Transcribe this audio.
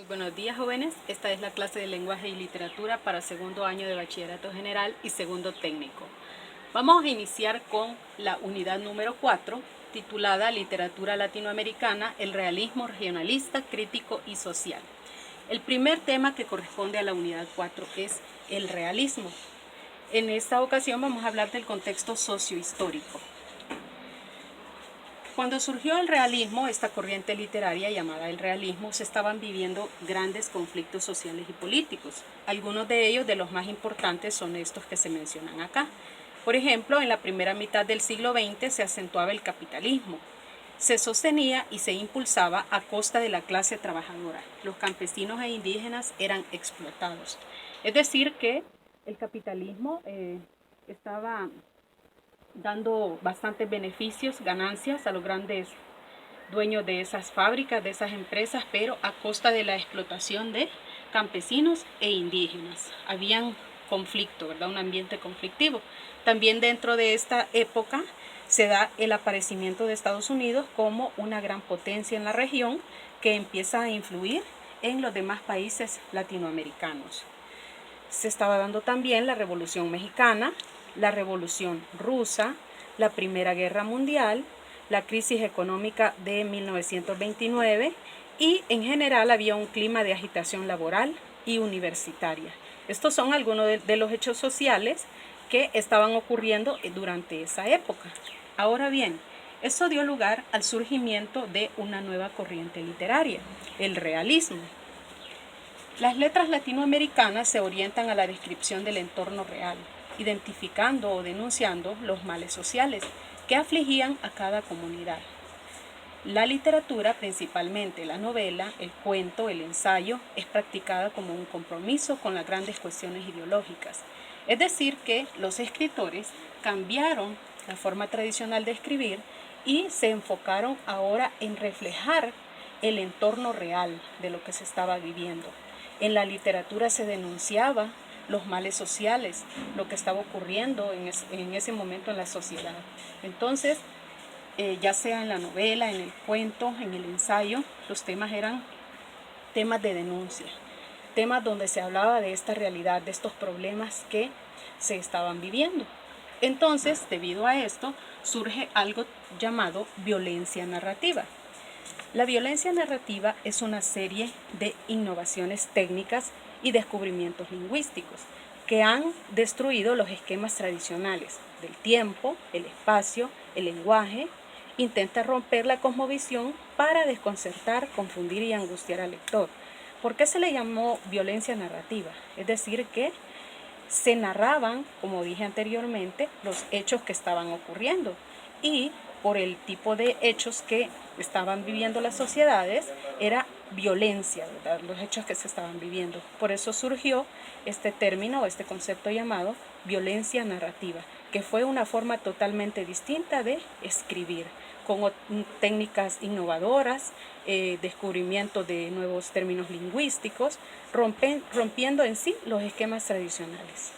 Muy buenos días, jóvenes. Esta es la clase de lenguaje y literatura para segundo año de bachillerato general y segundo técnico. Vamos a iniciar con la unidad número 4, titulada Literatura Latinoamericana, el realismo regionalista, crítico y social. El primer tema que corresponde a la unidad 4 es el realismo. En esta ocasión vamos a hablar del contexto sociohistórico. Cuando surgió el realismo, esta corriente literaria llamada el realismo, se estaban viviendo grandes conflictos sociales y políticos. Algunos de ellos, de los más importantes, son estos que se mencionan acá. Por ejemplo, en la primera mitad del siglo XX se acentuaba el capitalismo. Se sostenía y se impulsaba a costa de la clase trabajadora. Los campesinos e indígenas eran explotados. Es decir, que el capitalismo estaba dando bastantes beneficios, ganancias a los grandes dueños de esas fábricas, de esas empresas, pero a costa de la explotación de campesinos e indígenas. Habían conflicto, ¿verdad? Un ambiente conflictivo. También dentro de esta época se da el aparecimiento de Estados Unidos como una gran potencia en la región que empieza a influir en los demás países latinoamericanos. Se estaba dando también la Revolución Mexicana, la Revolución Rusa, la Primera Guerra Mundial, la crisis económica de 1929 y en general había un clima de agitación laboral y universitaria. Estos son algunos de los hechos sociales que estaban ocurriendo durante esa época. Ahora bien, eso dio lugar al surgimiento de una nueva corriente literaria, el realismo. Las letras latinoamericanas se orientan a la descripción del entorno real, identificando o denunciando los males sociales que afligían a cada comunidad. La literatura, principalmente la novela, el cuento, el ensayo, es practicada como un compromiso con las grandes cuestiones ideológicas. Es decir, que los escritores cambiaron la forma tradicional de escribir y se enfocaron ahora en reflejar el entorno real de lo que se estaba viviendo. En la literatura se denunciaba los males sociales, lo que estaba ocurriendo en ese momento en la sociedad. Entonces, ya sea en la novela, en el cuento, en el ensayo, los temas eran temas de denuncia, temas donde se hablaba de esta realidad, de estos problemas que se estaban viviendo. Entonces, debido a esto, surge algo llamado violencia narrativa. La violencia narrativa es una serie de innovaciones técnicas y descubrimientos lingüísticos que han destruido los esquemas tradicionales del tiempo, el espacio, el lenguaje. Intenta romper la cosmovisión para desconcertar, confundir y angustiar al lector. ¿Por qué se le llamó violencia narrativa? Es decir, que se narraban, como dije anteriormente, los hechos que estaban ocurriendo y por el tipo de hechos que estaban viviendo las sociedades, era violencia, ¿verdad? Los hechos que se estaban viviendo. Por eso surgió este término, este concepto llamado violencia narrativa, que fue una forma totalmente distinta de escribir, con técnicas innovadoras, descubrimiento de nuevos términos lingüísticos, rompiendo en sí los esquemas tradicionales.